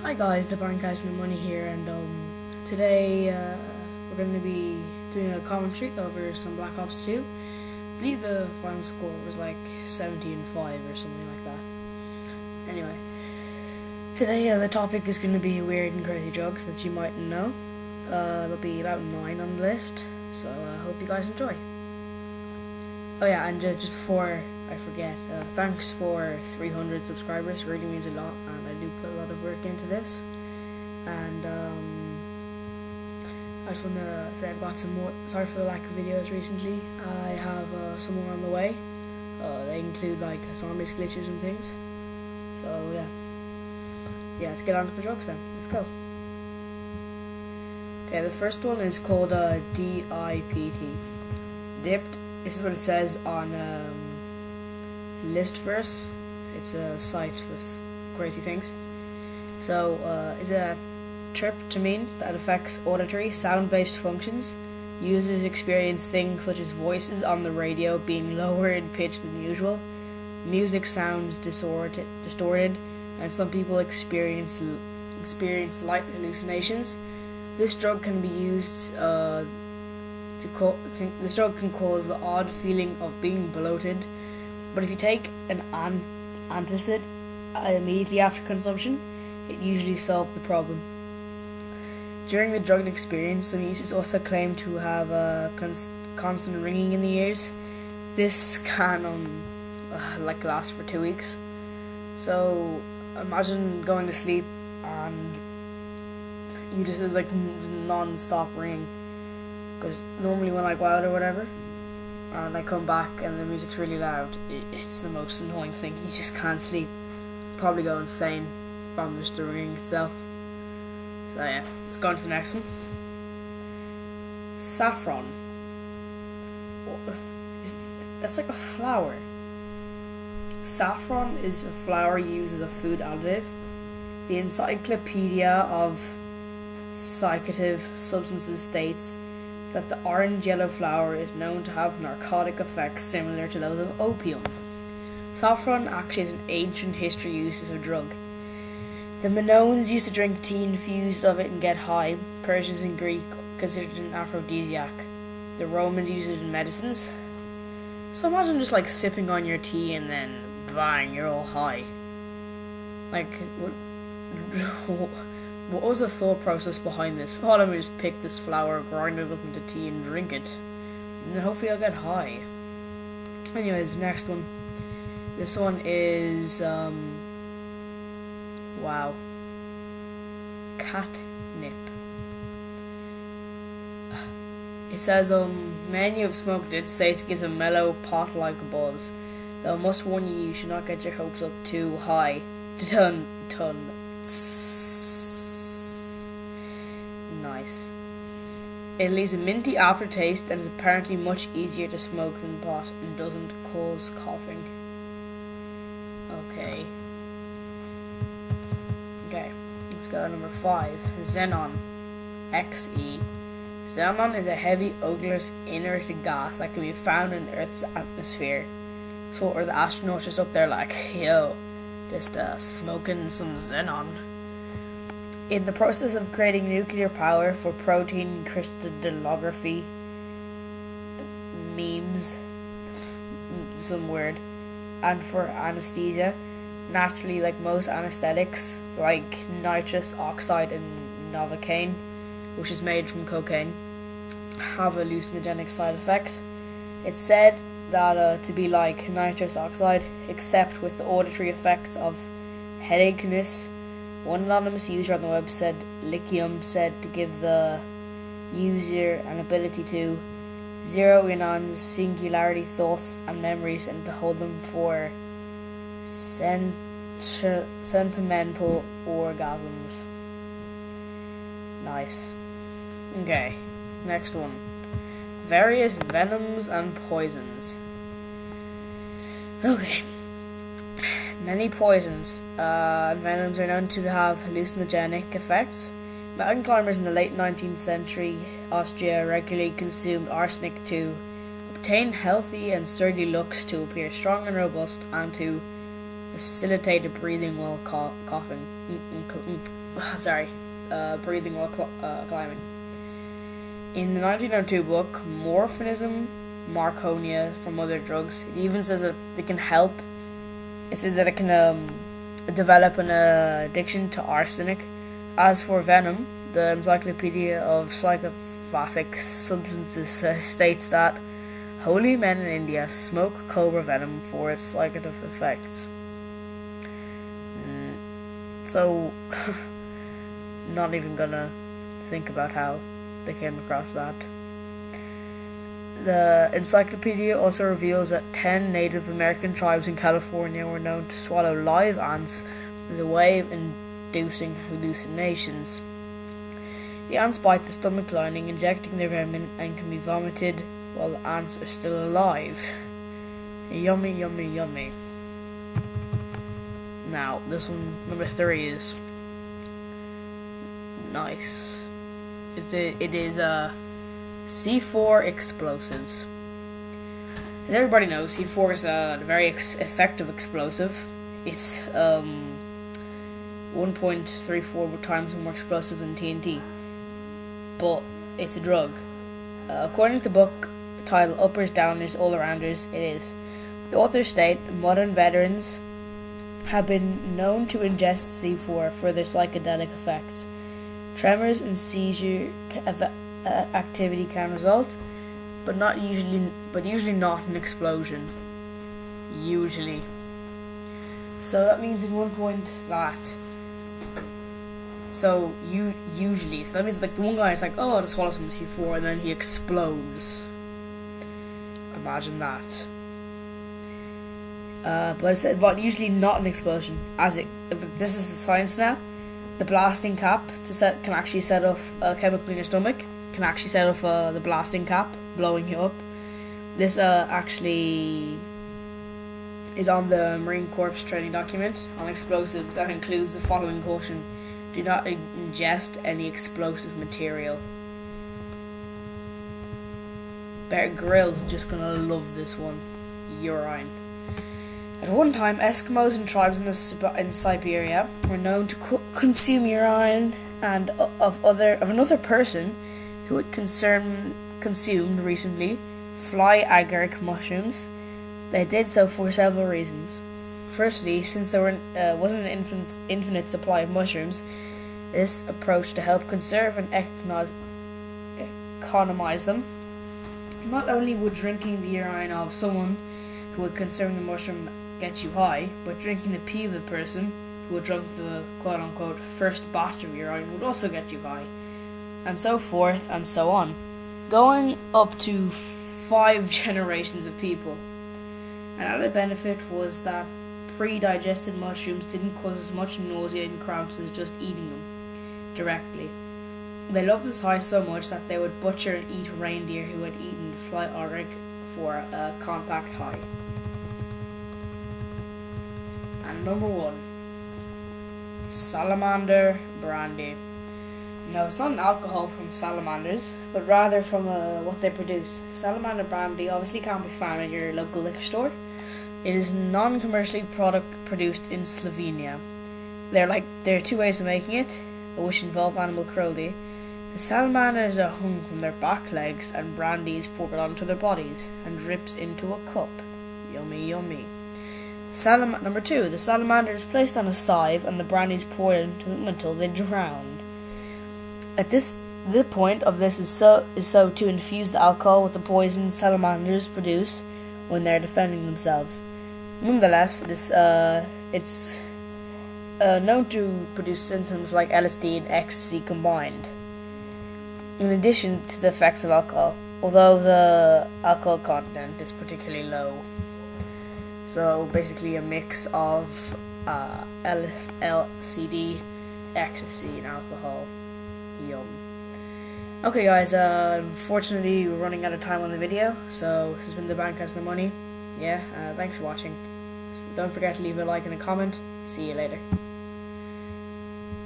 Hi guys, the Barncast and the Money here, and today we're going to be doing a commentary over some Black Ops 2. I believe the final score was like 17-5 or something like that. Anyway, today the topic is going to be weird and crazy drugs that you mightn't know. There'll be about 9 on the list, so I hope you guys enjoy. Oh yeah, and just before I forget, thanks for 300 subscribers, really means a lot, and I do put a lot of work into this. And I just want to say I've got some more, sorry for the lack of videos recently, I have some more on the way. They include like zombies, glitches and things, so yeah, let's get on to the drugs then, let's go. Okay, the first one is called DIPT, dipped. This is what it says on Listverse. It's a site with crazy things. So, is a tryptamine that affects auditory, sound-based functions. Users experience things such as voices on the radio being lower in pitch than usual. Music sounds distorted, and some people experience light hallucinations. This drug can be used this drug can cause the odd feeling of being bloated, but if you take an antacid immediately after consumption, it usually solves the problem. During the drug experience, some users also claim to have a constant ringing in the ears. This can last for 2 weeks. So imagine going to sleep and you just is like non-stop ringing. Because normally when I go out or whatever, and I come back and the music's really loud, it's the most annoying thing. You just can't sleep. Probably go insane from just the ringing itself. So yeah, let's go on to the next one. Saffron. That's like a flower. Saffron is a flower used as a food additive. The Encyclopedia of Psychoactive Substances states that the orange-yellow flower is known to have narcotic effects similar to those of opium. Saffron actually has an ancient history used as a drug. The Minoans used to drink tea infused of it and get high. Persians and Greek considered it an aphrodisiac. The Romans used it in medicines. So imagine just like sipping on your tea and then bang, you're all high. Like, what was the thought process behind this? Oh, let me just pick this flower, grind it up into tea and drink it, and hopefully I'll get high. Anyways, next one. This one is, wow. Catnip. It says, many who have smoked it say it gives a mellow, pot-like buzz. Though I must warn you, you should not get your hopes up too high. Nice. It leaves a minty aftertaste and is apparently much easier to smoke than pot and doesn't cause coughing. Okay, let's go to number 5. Xenon. XE. Xenon is a heavy, odorless, inert gas that can be found in Earth's atmosphere. So are the astronauts just up there like, yo, just smoking some xenon. In the process of creating nuclear power for protein crystallography, memes, some word, and for anesthesia, naturally, like most anesthetics, like nitrous oxide and novocaine, which is made from cocaine, have hallucinogenic side effects. It's said that to be like nitrous oxide, except with the auditory effects of headachiness. One anonymous user on the web said lithium said to give the user an ability to zero in on singularity thoughts and memories and to hold them for sentimental orgasms. Nice. Okay, next one. Various venoms and poisons. Okay. Many poisons and venoms are known to have hallucinogenic effects. Mountain climbers in the late 19th century Austria regularly consumed arsenic to obtain healthy and sturdy looks, to appear strong and robust, and to facilitated breathing while coughing. Breathing while climbing. In the 1902 book, Morphinism, Marconia from Other Drugs, it even says that it can help. It says that it can develop an addiction to arsenic. As for venom, the Encyclopedia of Psychopathic Substances states that holy men in India smoke cobra venom for its psychoactive effects. So, not even gonna think about how they came across that. The encyclopedia also reveals that 10 Native American tribes in California were known to swallow live ants as a way of inducing hallucinations. The ants bite the stomach lining, injecting their venom, and can be vomited while the ants are still alive. Yummy, yummy, yummy. Now, this one, number 3, is nice. It is C4 explosives. As everybody knows, C4 is a very effective explosive. It's 1.34 times more explosive than TNT, but it's a drug. According to the book titled Uppers, Downers, All-Arounders, it is. The authors state modern veterans have been known to ingest C4 for their psychedelic effects. Tremors and seizure activity can result, but usually not an explosion. Usually. So that means in one point that. So that means like the one guy is like, oh, I'll just swallow some C4, and then he explodes. Imagine that. But usually not an explosion. This is the science now. The blasting cap can actually set off a chemical in your stomach. Can actually set off the blasting cap, blowing you up. This actually is on the Marine Corps training document on explosives and includes the following caution: do not ingest any explosive material. Bear Grylls just gonna love this one. Urine. At one time, Eskimos and tribes in Siberia were known to consume urine and of another person who had consumed recently fly agaric mushrooms. They did so for several reasons. Firstly, since there wasn't an infinite supply of mushrooms, this approach to help conserve and economize them. Not only would drinking the urine of someone who had consumed the mushroom get you high, but drinking the pee of the person who had drunk the quote-unquote first batch of urine would also get you high, and so forth and so on, going up to 5 generations of people. An added benefit was that pre-digested mushrooms didn't cause as much nausea and cramps as just eating them directly. They loved this high so much that they would butcher and eat reindeer who had eaten fly agaric for a compact high. And number 1, salamander brandy. No, it's not an alcohol from salamanders, but rather from what they produce. Salamander brandy obviously can't be found in your local liquor store. It is non-commercially produced in Slovenia. There are 2 ways of making it, which involve animal cruelty. The salamanders are hung from their back legs, and brandy is poured onto their bodies and drips into a cup. Yummy, yummy. Number 2, the salamander is placed on a sieve, and the brandy is poured into them until they drown. The point of this is so to infuse the alcohol with the poison salamanders produce when they're defending themselves. Nonetheless, it's known to produce symptoms like LSD and ecstasy combined, in addition to the effects of alcohol, although the alcohol content is particularly low. So basically a mix of LSD, ecstasy, and alcohol. Yum. Okay guys, unfortunately we're running out of time on the video, so this has been the Bank Has No Money. Thanks for watching. Don't forget to leave a like and a comment. See you later.